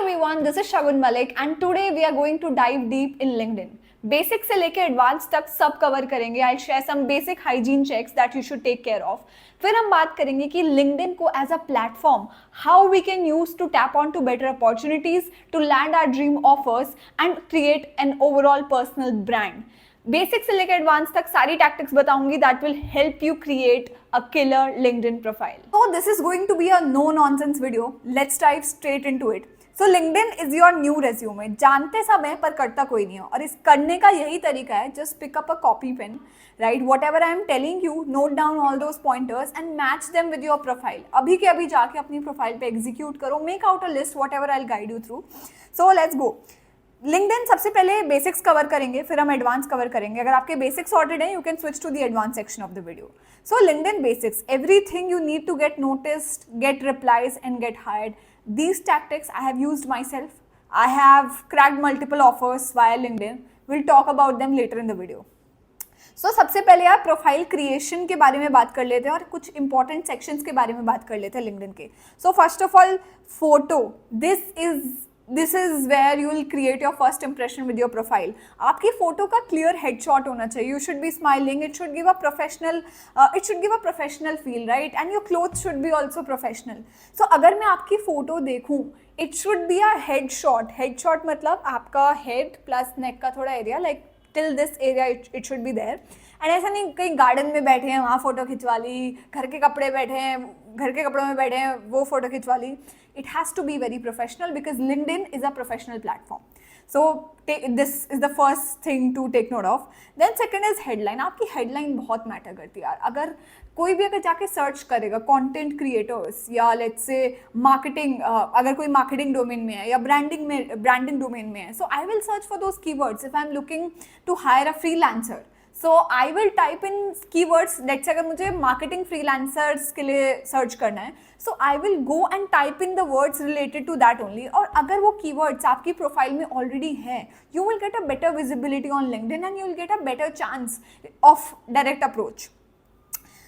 everyone, this is Shagun Malik and today we are going to dive deep in LinkedIn. Basic से लेके advance तक सब cover करेंगे. I share some basic hygiene checks that you should take care of. फिर हम बात करेंगे कि लिंक्डइन को as a platform how we can use to tap on to better opportunities, to land our dream offers and create an overall personal brand. Basic से लेकर advance तक सारी टैक्टिक्स बताऊंगी that will help you create a killer LinkedIn profile. So this is going to be a no nonsense video. Let's dive straight into it. So LinkedIn is your new resume. जानते सब हैं पर करता कोई नहीं हो, और इस करने का यही तरीका है. Just pick up a copy pen, write whatever I am telling you, note down all those pointers and match them with your profile. अभी के अभी जाके अपनी प्रोफाइल पे एग्जीक्यूट करो. Make out a list whatever I will guide you through. So let's go. LinkedIn सबसे पहले basics cover करेंगे, फिर हम एडवांस कवर करेंगे. अगर आपके बेसिक्स सॉर्टेड हैं, you can switch to the advance section of the video. So LinkedIn basics, everything you need to get noticed, get replies and get hired. These tactics I have used myself. I have cracked multiple offers via LinkedIn. We'll talk about them later in the video. So सबसे पहले यार profile creation के बारे में बात कर लेते हैं और कुछ इंपॉर्टेंट सेक्शंस के बारे में बात कर लेते हैं लिंक्डइन के. So first of all photo. This is where you will create your first impression with your profile. आपकी फोटो का क्लियर हेडशॉट होना चाहिए. You should be smiling. It should give a professional feel, right? And your cloth should be also professional. So अगर मैं आपकी photo देखूँ, it should be a headshot. Headshot मतलब आपका हेड प्लस नेक का थोड़ा area, like till this area it should be there. And ऐसा नहीं कहीं गार्डन में बैठे हैं वहाँ फोटो खिंचवा ली, घर के कपड़ों में बैठे हैं वो फोटो खिंचवा ली. It has to be very professional because LinkedIn is a professional platform. So this is the first thing to take note of. Then second is headline. आपकी headline बहुत मैटर करती है यार. अगर कोई भी अगर जाके सर्च करेगा कंटेंट क्रिएटर्स या लेट्स से मार्केटिंग, अगर कोई मार्केटिंग डोमेन में है या ब्रांडिंग डोमेन में है, so I will search for those keywords. If I am looking to hire a freelancer, so I will type in keywords. Let's say अगर मुझे मार्केटिंग फ्रीलांसर्स के लिए सर्च करना है, so I will go and type in the words related to that only. और अगर वो keywords आपकी प्रोफाइल में ऑलरेडी हैं, you will get a better visibility on LinkedIn and you will get a better chance of direct approach.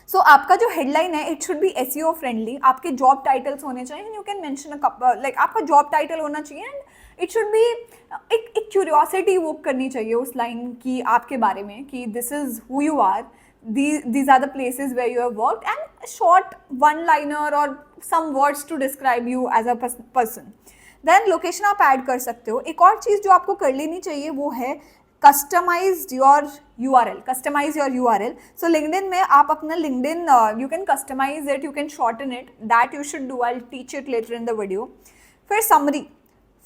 So आपका जो headline है, it should be SEO friendly. आपके जॉब टाइटल्स होने चाहिए. यू कैन मेंशन लाइक आपका job title होना चाहिए and it should be एक क्यूरियोसिटी वोक करनी चाहिए उस लाइन की आपके बारे में कि this is who you are, these are the places where you have worked, and a short one liner or some words to describe you as a person. Then location आप ऐड कर सकते हो. एक और चीज़ जो आपको कर लेनी चाहिए वो है customize your URL. So LinkedIn में आप अपना LinkedIn you can customize it, you can shorten it. That you should do. I'll teach it later in the video. फिर summary,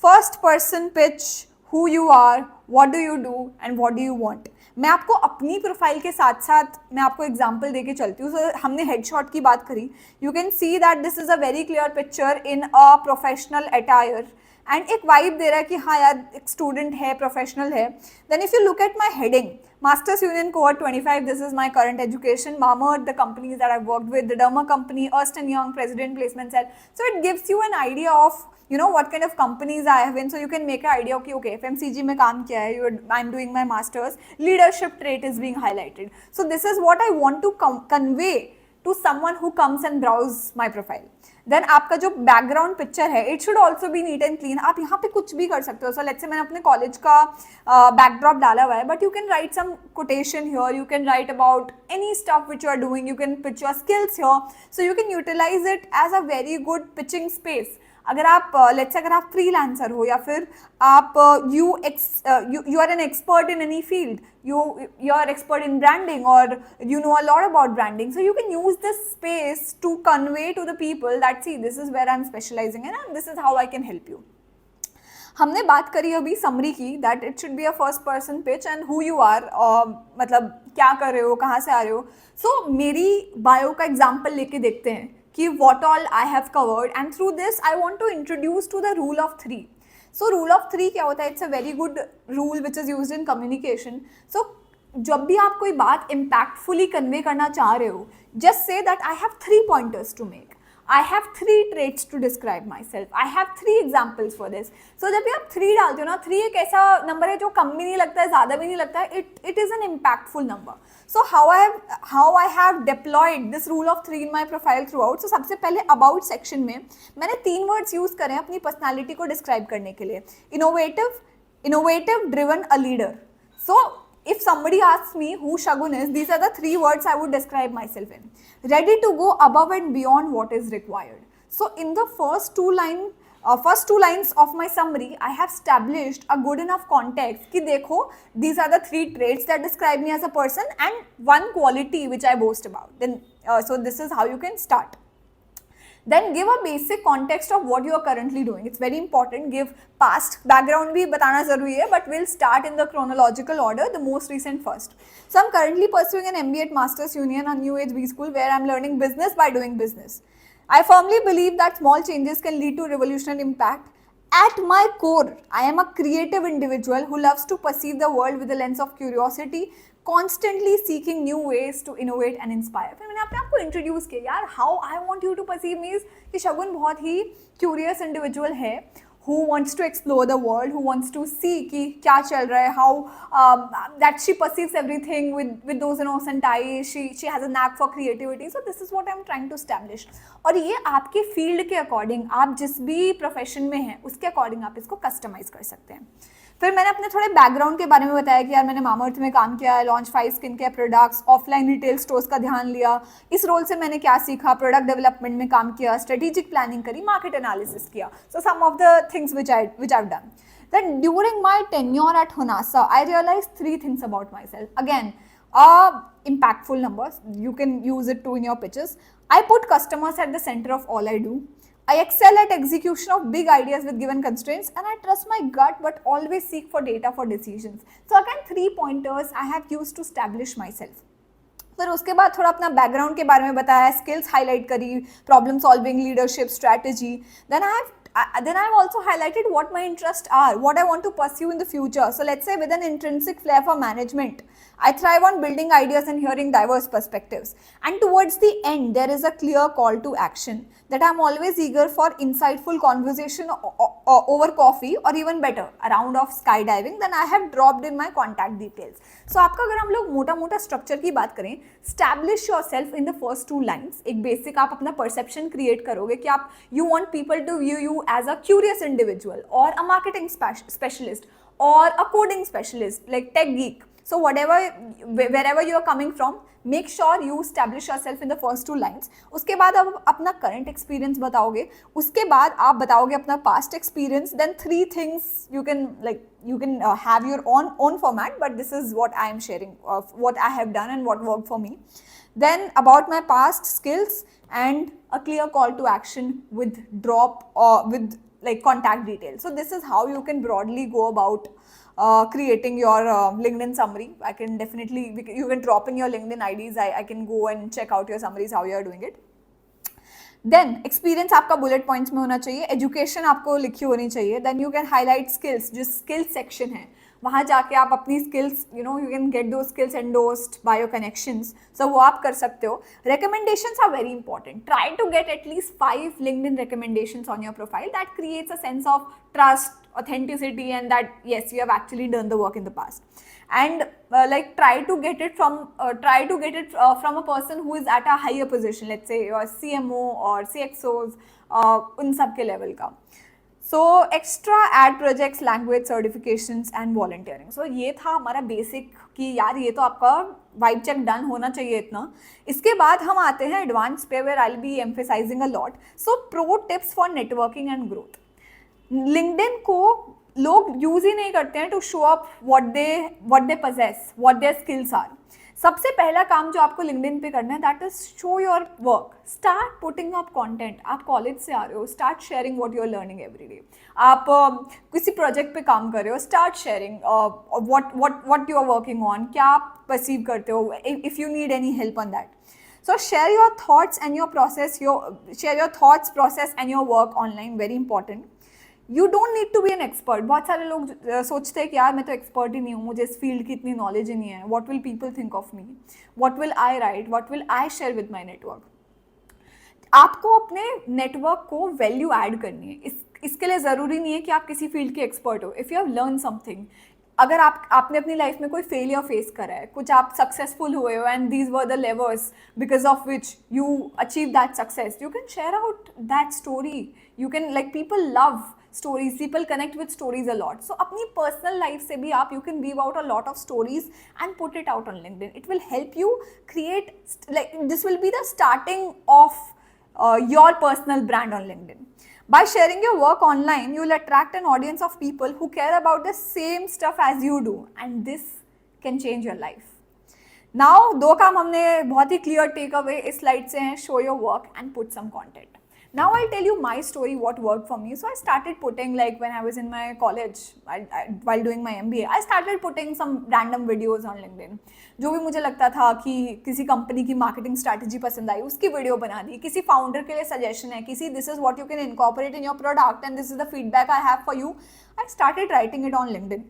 first person pitch, who you are, what do you do and what do you want. मैं आपको अपनी profile के साथ साथ मैं आपको example देके चलती हूँ. सो हमने हेडशॉट की बात करी. You can see that this is a very clear picture in a professional attire and एक वाइब दे रहा है कि हाँ यार एक स्टूडेंट है, प्रोफेशनल है. Then if you look at my heading, Masters Union Cohort 25, this is my current education, Marmot, the companies that I've worked with, the Derma company, Ernst & Young, President Placement Cell. So it gives you an idea of what kind of companies I have been, so you can make an idea, okay, FMCG में काम किया है, I'm doing my masters, leadership trait is being highlighted. So this is what I want to convey to someone who comes and browse my profile. देन आपका जो background picture है, it should also be neat and clean. आप यहाँ पे कुछ भी कर सकते हो. सो लेट्स से मैंने अपने कॉलेज का बैकड्रॉप डाला हुआ है, but you can write some quotation here, you can write about any stuff which you are doing, you can pitch your skills here. So you can utilize it as a very good pitching space. अगर आप let's say अगर आप freelancer हो या फिर आप you are an expert in any field, you are expert in branding or you know a lot about branding, so you can use this space to convey to the people that see this is where I'm specializing in and this is how I can help you. हमने बात करी अभी summary की, that it should be a first person pitch and who you are, मतलब क्या कर रहे हो, कहाँ से आ रहे हो. सो मेरी बायो का एग्जाम्पल लेके देखते हैं कि what all I have covered, and through this I want to introduce to the rule of 3. So rule of 3 क्या होता है? It's a very good rule which is used in communication. So जब भी आप कोई बात impactfully convey करना चाह रहे हो, just say that I have 3 pointers to make. I have 3 traits to describe myself. I have 3 examples for this. So जब भी आप 3 डालते हो ना, 3 एक ऐसा नंबर है जो कम भी नहीं लगता है, ज़्यादा भी नहीं लगता है. It is an impactful number. So how I have deployed this rule of 3 in my profile throughout. So सबसे पहले about section में मैंने 3 words use करे हैं अपनी personality को describe करने के लिए. Innovative, driven, a leader. So if somebody asks me who Shagun is, these are the 3 words I would describe myself in. Ready to go above and beyond what is required. So in the first two lines of my summary, I have established a good enough context कि देखो, these are the 3 traits that describe me as a person and 1 quality which I boast about. Then so this is how you can start. Then give a basic context of what you are currently doing. It's very important. Give past background भी बताना ज़रूरी है, but we'll start in the chronological order, the most recent first. So I'm currently pursuing an MBA at Masters Union, a New Age B School, where I'm learning business by doing business. I firmly believe that small changes can lead to revolutionary impact. At my core, I am a creative individual who loves to perceive the world with a lens of curiosity, constantly seeking new ways to innovate and inspire. फिर मैंने अपने आप को introduce किया यार, how I want you to perceive me is कि शगुन बहुत ही curious individual है, who wants to explore the world, who wants to see कि क्या चल रहा है, how that she perceives everything with those innocent eyes, she has a knack for creativity. So this is what I'm trying to establish. और ये आपके field के according, आप जिस भी प्रोफेशन में हैं उसके अकॉर्डिंग आप इसको कस्टमाइज कर सकते हैं. फिर मैंने अपने थोड़े बैकग्राउंड के बारे में बताया कि यार मैंने मामाअर्थ में काम किया है, launch 5 skin care products, offline retail stores का ध्यान लिया. इस रोल से मैंने क्या सीखा, प्रोडक्ट डेवलपमेंट में काम किया, स्ट्रेटेजिक प्लानिंग करी, मार्केट एनालिसिस किया. So some of the things which I've done. Then during my tenure at Honasa, I realized 3 things about myself. Again, impactful numbers. You can use it too in your pitches. I put customers at the center of all I do. I excel at execution of big ideas with given constraints, and I trust my gut but always seek for data for decisions. So again, 3 pointers I have used to establish myself. फिर उसके बाद थोड़ा अपना background के बारे में बताया, skills highlight करी, problem solving, leadership, strategy. Then I've also highlighted what my interests are, what I want to pursue in the future. So let's say with an intrinsic flair for management, I thrive on building ideas and hearing diverse perspectives. And towards the end, there is a clear call to action that I'm always eager for insightful conversation over coffee, or even better, a round of skydiving. Then I have dropped in my contact details. So आपका अगर हम लोग मोटा मोटा structure की बात करें, establish yourself in the first 2 lines. एक बेसिक आप अपना परसेप्शन क्रिएट करोगे कि आप you want people to view you as a curious individual or a marketing specialist or a coding specialist like tech geek. So wherever you are coming from, make sure you establish yourself in the first 2 lines. उसके बाद आप अपना current experience बताओगे, उसके बाद आप बताओगे अपना past experience. Then 3 things you can have your own format, but this is what I am sharing of what I have done and what worked for me. Then about my past skills and a clear call to action with drop or with like contact details. So this is how you can broadly go about creating your LinkedIn summary. I can definitely, you can drop in your LinkedIn IDs. I can go and check out your summaries, how you are doing it. Then experience आपका bullet points में होना चाहिए, education आपको लिखी होनी चाहिए. Then you can highlight skills, जो skills section है वहाँ जाके आप अपनी skills, you can get those skills endorsed by your connections. So वो आप कर सकते हो. Recommendations are very important. Try to get at least 5 LinkedIn recommendations on your profile. That creates a sense of trust, authenticity, and that yes, you have actually done the work in the past. And try to get it from a person who is at a higher position. Let's say your CMO or CXOs, उन सब के level का. So extra ad projects, language certifications and volunteering. So ये था हमारा basic कि यार ये तो आपका vibe check done होना चाहिए इतना. इसके बाद हम आते हैं advanced पे where I'll be emphasizing a lot. So pro tips for networking and growth. LinkedIn को लोग यूज ही नहीं करते हैं to show up what they possess, what their skills are. सबसे पहला काम जो आपको LinkedIn पे करना है that is show your work. Start putting up content. आप कॉलेज से आ रहे हो, start sharing what you are learning every day. आप किसी प्रोजेक्ट पे काम कर रहे हो, start sharing what you are working on, क्या आप परसीव करते हो, if you need any help on that. So share your thoughts and your process, share your thoughts, process and your work online, very important. You don't need to be an expert. बहुत सारे लोग सोचते हैं कि यार मैं तो expert ही नहीं हूँ, मुझे इस फील्ड की इतनी नॉलेज ही नहीं है. What will people think of me? What will I write? What will I share with my network? आपको अपने नेटवर्क को वैल्यू ऐड करनी है। इसके लिए ज़रूरी नहीं है कि आप किसी फील्ड के एक्सपर्ट हो। If you have learn something, अगर आपने अपनी लाइफ में कोई फेलियर फेस करा है, कुछ आप सक्सेसफुल हुए हो and these were the levers because of which you achieve that success, you can share out that story. You can, like, people love stories, people connect with stories a lot. So अपनी personal life से भी आप, you can weave out a lot of stories and put it out on LinkedIn. It will help you create, like, this will be the starting of your personal brand on LinkedIn. By sharing your work online, you will attract an audience of people who care about the same stuff as you do, and this can change your life. Now, दो काम हमने बहुत ही clear takeaway इस slide से हैं, show your work and put some content. Now I'll tell you my story, what worked for me. So I started putting, like, when I was in my college, while doing my MBA, I started putting some random videos on LinkedIn. जो भी मुझे लगता था कि किसी company की marketing strategy पसंद आई, उसकी वीडियो बना दी, किसी फाउंडर के लिए सजेशन है, किसी this is what you can incorporate in your product and this is the feedback I have for you, I started writing it on LinkedIn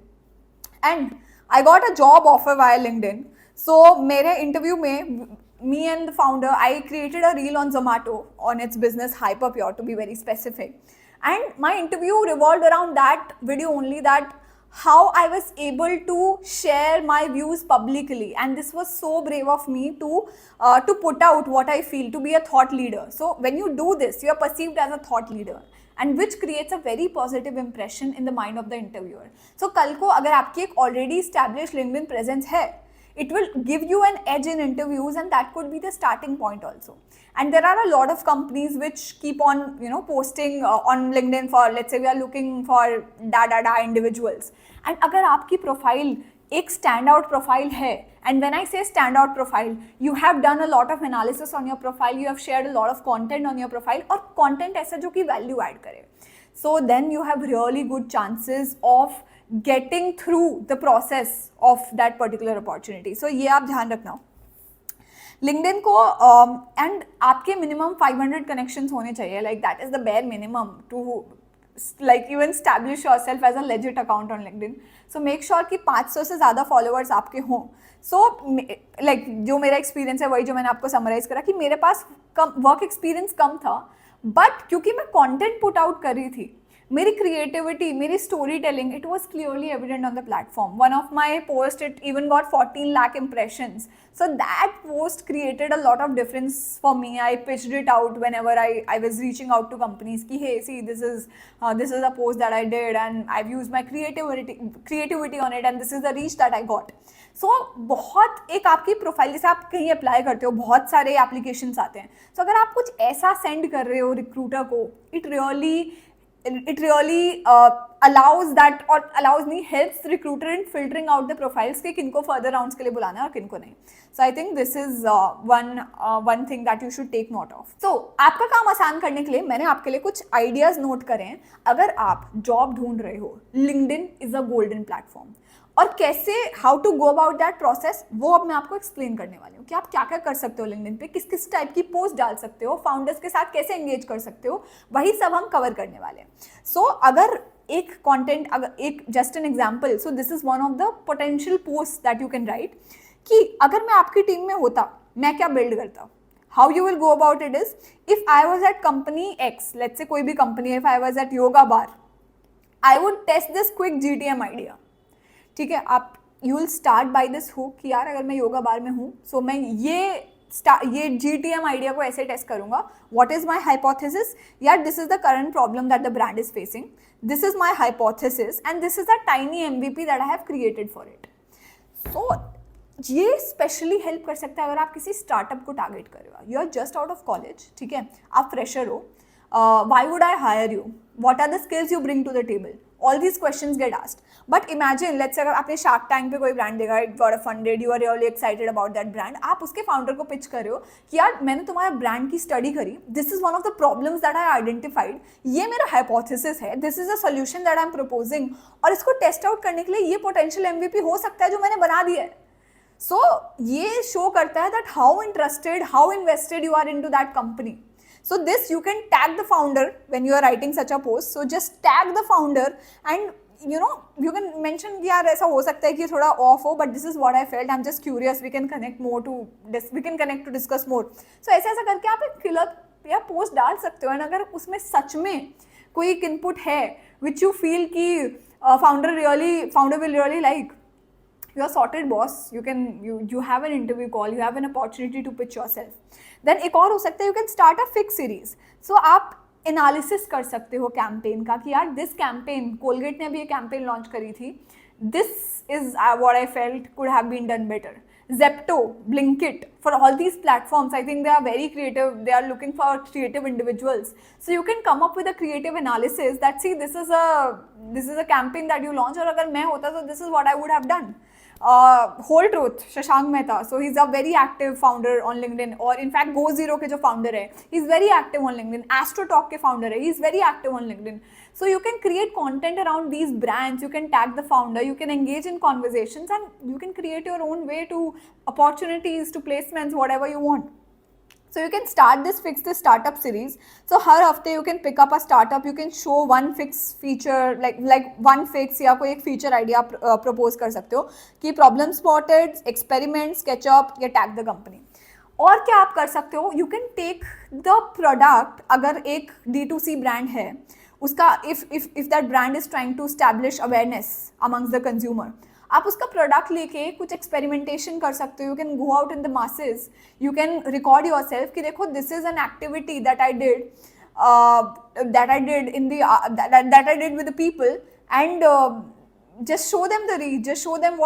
and I got a job offer via LinkedIn. So मेरे interview में, me and the founder, I created a reel on Zomato on its business Hyperpure, to be very specific, and my interview revolved around that video only, that how I was able to share my views publicly, and this was so brave of me to put out what I feel, to be a thought leader. So when you do this, you are perceived as a thought leader, and which creates a very positive impression in the mind of the interviewer. So कल को अगर आपकी एक already established LinkedIn presence है, it will give you an edge in interviews, and that could be the starting point also. And there are a lot of companies which keep on, posting on LinkedIn for, let's say we are looking for individuals, and agar aapki profile एक standout profile है, and when I say standout profile, you have done a lot of analysis on your profile, you have shared a lot of content on your profile, और content ऐसा जो कि value add करे, so then you have really good chances of getting through the process of that particular opportunity. So ये आप ध्यान रखना. LinkedIn को and आपके minimum 500 connections होने चाहिए, like that is the bare minimum to, like, even establish yourself as a legit account on LinkedIn. So make sure कि 500 से ज़्यादा followers आपके हों. So like, जो मेरा experience है वही जो मैंने आपको summarize करा, कि मेरे पास work experience कम था, but क्योंकि मैं content put out कर रही थी, मेरी क्रिएटिविटी, मेरी story telling, it was clearly evident on the platform. One of my post, it even got 14 lakh impressions. So that post created a lot of difference for me. I pitched it out whenever I was reaching out to companies कि hey, see, this is a post that I did and I've used my creativity on it, and this is the reach that I got. So बहुत एक आपकी profile, जैसे आप कहीं apply करते हो, बहुत सारे एप्लीकेशंस आते हैं. So अगर आप कुछ ऐसा सेंड कर रहे हो रिक्रूटर को, it really allows that, or allows me, helps recruiter in filtering out the profiles कि किनको further rounds के लिए बुलाना है और किनको नहीं. So I think this is one thing that you should take note of. So आपका काम आसान करने के लिए मैंने आपके लिए कुछ ideas नोट करे हैं. अगर आप जॉब ढूंढ रहे हो, LinkedIn is a golden platform. और कैसे, how to go about that process, वो अब मैं आपको एक्सप्लेन करने वाली हूँ कि आप क्या क्या कर सकते हो LinkedIn पे, किस किस टाइप की पोस्ट डाल सकते हो, फाउंडर्स के साथ कैसे एंगेज कर सकते हो, वही सब हम कवर करने वाले हैं. सो अगर एक कंटेंट, अगर एक just an example, so this is one of the potential post that you can right, कि अगर मैं आपकी टीम में होता, मैं क्या बिल्ड करता. How you will go about it is, if I was at company X, let's say कोई भी कंपनी है, if I was at Yoga Bar, I would test this quick GTM idea. ठीक है, आप you will start by this hook कि यार अगर मैं योगा बार में हूँ, सो मैं ये GTM आइडिया को ऐसे टेस्ट करूँगा. व्हाट इज माय हाइपोथेसिस, यार this is the current problem that the brand is facing, this is my hypothesis and this is the tiny MVP that I have created for it. So ये specially help कर सकता है अगर आप किसी startup को target कर रहे हो. You are just out of college, ठीक है, आप फ्रेशर हो, why would I hire you, what are the skills you bring to the table, all these questions get asked. But imagine, let's say अगर आपने shark tank पे कोई brand देखा, it got funded, you are really excited about that brand, आप उसके founder को pitch कर रहे हो कि यार मैंने तुम्हारा ब्रांड की स्टडी करी, this is one of the problems that I identified, ये मेरा हाइपोथेसिस है, this is a solution that I am proposing, और इसको टेस्ट आउट करने के लिए ये पोटेंशियल MVP हो सकता है जो मैंने बना दिया है. सो ये शो करता है that how interested, how invested you are into that company. So this you can tag the founder when you are writing such a post. So just tag the founder and you can mention कि यार ऐसा हो सकता है कि थोड़ा off हो, but this is what I felt. I'm just curious. We can connect to discuss more. So ऐसा करके आप एक या पोस्ट डाल सकते हो, एंड अगर उसमें सच में कोई एक इनपुट है विच यू फील कि founder will really like, you are sorted boss, you have an interview call, you have an opportunity to pitch yourself. Then एक और हो सकता है, you can start a fix series. So आप analysis कर सकते हो कैंपेन का कि यार दिस कैंपेन, कोलगेट ने अभी ये कैंपेन लॉन्च करी थी, this is what I felt could have been done better. Zepto, Blinkit, for all these platforms, I think they are very creative. They are looking for creative individuals. So you can come up with a creative analysis that, see, this is a campaign that you launch, और अगर मैं होता तो this is what I would have done. Whole Truth, Shashank Mehta, so he's a very active founder on LinkedIn, और in fact GoZero के जो founder है, he's very active on LinkedIn. AstroTalk के founder है, he's very active on LinkedIn. So you can create content around these brands, you can tag the founder, you can engage in conversations, and you can create your own way to opportunities, to placements, whatever you want. So you can start this Fix This Startup series. So हर हफ्ते you can pick up a startup, you can show one fix feature, like one fix, या कोई एक feature idea propose कर सकते हो कि problem spotted, experiment, sketchup या tag the company. और क्या आप कर सकते हो, you can take the product, अगर एक D2C brand है उसका, if that brand is trying to establish awareness amongst the consumer, आप उसका प्रोडक्ट लेके कुछ एक्सपेरिमेंटेशन कर सकते हो. You can go out in the masses, you can record your self कि देखो this is an activity that I did with the people, and just show them the reach, just show them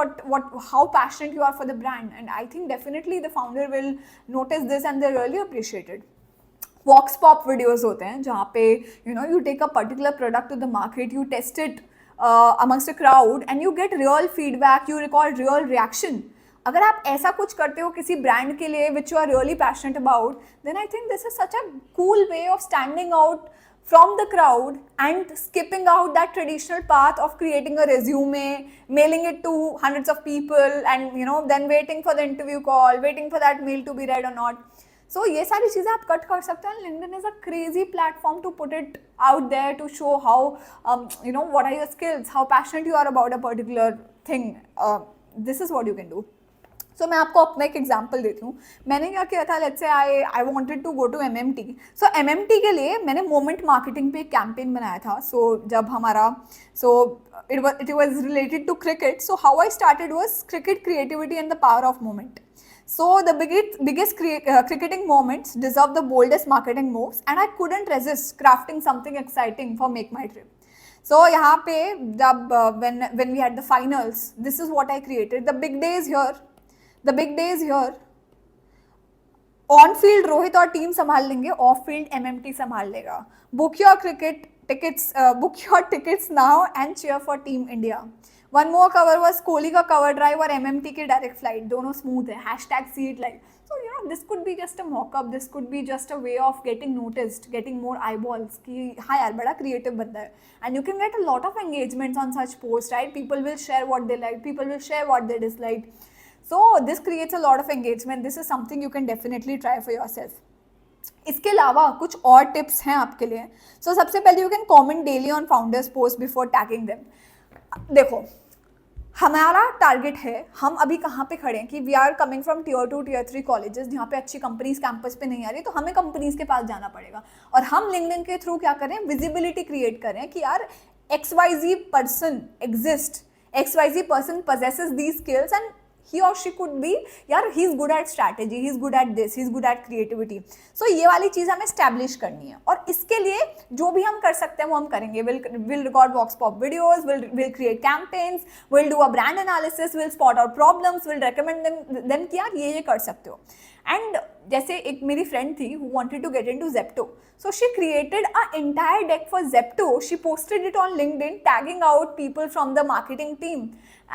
how passionate you are for the brand, and I think definitely the founder will notice this and they really appreciate it. Vox Pop videos होते हैं जहाँ पे you take a particular product to the market, you test it amongst a crowd and you get real feedback, you record real reaction. अगर आप ऐसा कुछ करते हो किसी ब्रांड के लिए which you are really passionate about, then I think this is such a cool way of standing out from the crowd and skipping out that traditional path of creating a resume, mailing it to hundreds of people, and then waiting for the interview call, waiting for that mail to be read or not. So ये सारी चीज़ें आप cut कर सकते हैं. LinkedIn is a crazy platform to put it out there, to show how what are your skills, how passionate you are about a particular thing. This is what you can do. So मैं आपको अपना एक example देती हूँ. मैंने क्या किया था, let's say I wanted to go to MMT. So MMT के लिए मैंने मोमेंट मार्केटिंग पे एक कैंपेन बनाया था. सो जब हमारा it was related to cricket. So how I started was cricket creativity and the power of moment. So the biggest cricketing moments deserve the boldest marketing moves, and I couldn't resist crafting something exciting for Make My Trip. So यहाँ पे जब when we had the finals, this is what I created. The big day is here. On field Rohit और team संभाल लेंगे, of field MMT संभाल लेगा. Book your tickets now and cheer for Team India. One more cover was Kohli का cover drive और MMT की direct flight, दोनों smooth है. #see-it-live. So this could be just a mock-up, this could be just a way of getting noticed, getting more eyeballs कि हाँ यार बड़ा creative बंदा है. And you can get a lot of engagements on such posts, right? People will share what they like, people will share what they dislike. So this creates a lot of engagement. This is something you can definitely try for yourself. इसके अलावा कुछ और tips हैं आपके लिए. So सबसे पहले you can comment daily on founders post before tagging them. देखो हमारा टारगेट है, हम अभी कहाँ पे खड़े हैं कि we are coming from Tier 2 Tier 3 colleges जहाँ पे अच्छी कंपनीज कैंपस पे नहीं आ रही, तो हमें कंपनीज के पास जाना पड़ेगा. और हम लिंक्डइन के थ्रू क्या करें, विजिबिलिटी क्रिएट करें कि यार XYZ person exist, XYZ person possesses these skills and he or she could be, यार he is good at strategy, he is good at this, he is good at creativity. So ये वाली चीज़ हमें establish करनी है, और इसके लिए जो भी हम कर सकते हैं वो हम करेंगे. We'll record Vox Pop videos, we'll create campaigns, we'll do a brand analysis, we'll spot out problems, we'll recommend them कि यार ये कर सकते हो. And जैसे एक मेरी friend थी who wanted to get into Zepto. So she created an entire deck for Zepto. She posted it on LinkedIn, tagging out people from the marketing team,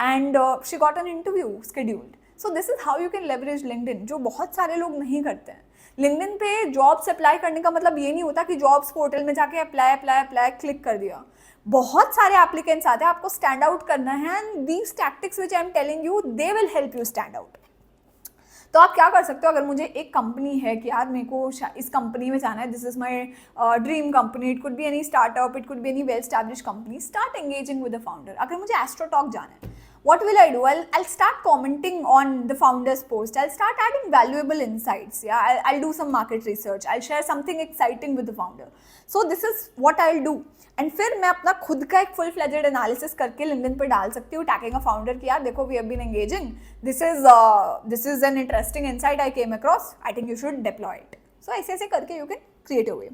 and she got an interview scheduled. So this is how you can leverage LinkedIn, जो बहुत सारे लोग नहीं करते हैं. LinkedIn पे jobs apply करने का मतलब ये नहीं होता कि जॉब्स पोर्टल में जाके अप्लाई क्लिक कर दिया. बहुत सारे एप्लीकेंट्स आते हैं, आपको स्टैंड आउट करना है, and these tactics which I am telling you they will help you stand out. तो आप क्या कर सकते हो, अगर मुझे एक कंपनी है कि यार मेरे को इस कंपनी में जाना है, this is my dream company, it could be any startup, it could be any well establish company, start engaging with the founder. अगर मुझे एस्ट्रोटॉक जाना है, what will I do? I'll start commenting on the founder's post. I'll start adding valuable insights. Yeah, I'll do some market research. I'll share something exciting with the founder. So this is what I'll do. And फिर मैं अपना खुद का एक full fledged analysis करके LinkedIn पे डाल सकती हूँ, टैगिंग अ फाउंडर कि यार देखो we have been engaging, this is an interesting insight I came across, I think you should deploy it. So ऐसे ऐसे करके you can create a way.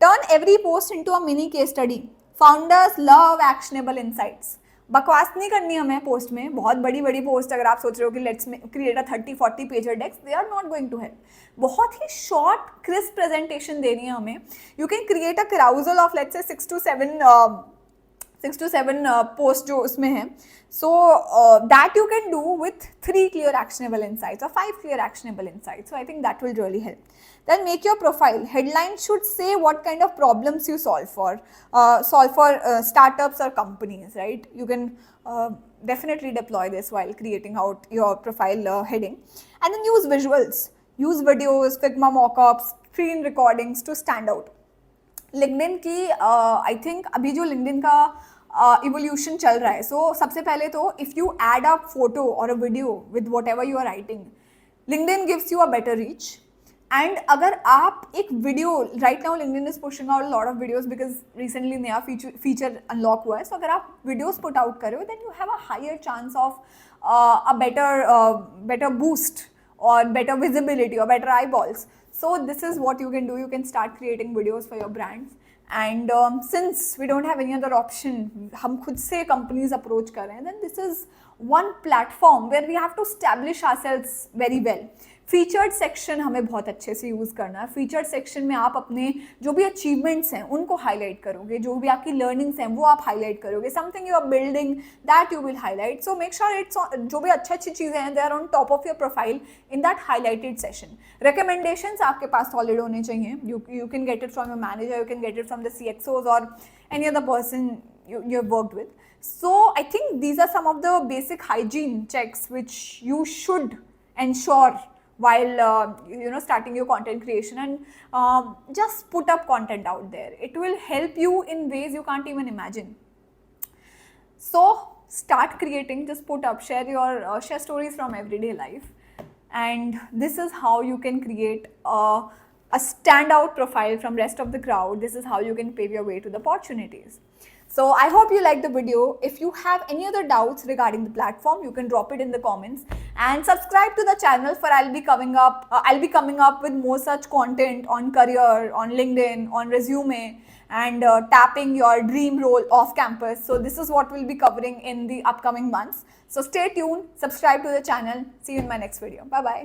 Turn every post into a mini case study. Founders love actionable insights. बकवास नहीं करनी हमें post में. बहुत बड़ी बड़ी पोस्ट अगर आप सोच रहे हो कि let's create a 30-40 pager decks, they are not going to help. बहुत ही शॉर्ट क्रिस्प प्रेजेंटेशन देनी है हमें. You can create a carousel of let's say 6 to 7 post जो उसमें है. So that you can do with 3 clear actionable insights or 5 clear actionable insights. So I think that will really help. Then make your profile. Headline should say what kind of problems you solve for startups or companies, right? You can definitely deploy this while creating out your profile heading. And then use visuals. Use videos, Figma mockups, screen recordings to stand out. LinkedIn की I think अभी जो LinkedIn का evolution चल रहा है, सो सबसे पहले तो if you add a photo or a video with whatever you are writing, LinkedIn gives you a better reach. And अगर आप एक video, right now LinkedIn is pushing out lot of videos because recently नया feature unlock हुआ है. So अगर आप videos put out करो then you have a higher chance of a better boost or better visibility or better eyeballs. So this is what you can do. You can start creating videos for your brands. And since we don't have any other option, हम खुद से companies approach कर रहे हैं, then this is one platform where we have to establish ourselves very well. Featured section हमें बहुत अच्छे से यूज़ करना है. फीचर्ड सेक्शन में आप अपने जो भी अचीवमेंट्स हैं उनको हाईलाइट करोगे, जो भी आपकी लर्निंग्स हैं वो आप हाईलाइट करोगे, something you are building that you will highlight. So make sure it's जो भी अच्छी चीज़ें हैं they are on top of your profile in that highlighted session. Recommendations आपके पास सॉलिड होने चाहिए. You can get it from your manager, you can get it from the CXOs और any other person you have worked with. So I think these are some of the basic hygiene checks which you should ensure while starting your content creation, and just put up content out there. It will help you in ways you can't even imagine. So start creating, just put up, share stories from everyday life, and this is how you can create a standout profile from rest of the crowd. This is how you can pave your way to the opportunities. So I hope you liked the video. If you have any other doubts regarding the platform, you can drop it in the comments and subscribe to the channel, for I'll be coming up with more such content on career, on LinkedIn, on resume, and tapping your dream role off campus. So this is what we'll be covering in the upcoming months. So stay tuned, subscribe to the channel. See you in my next video. Bye bye.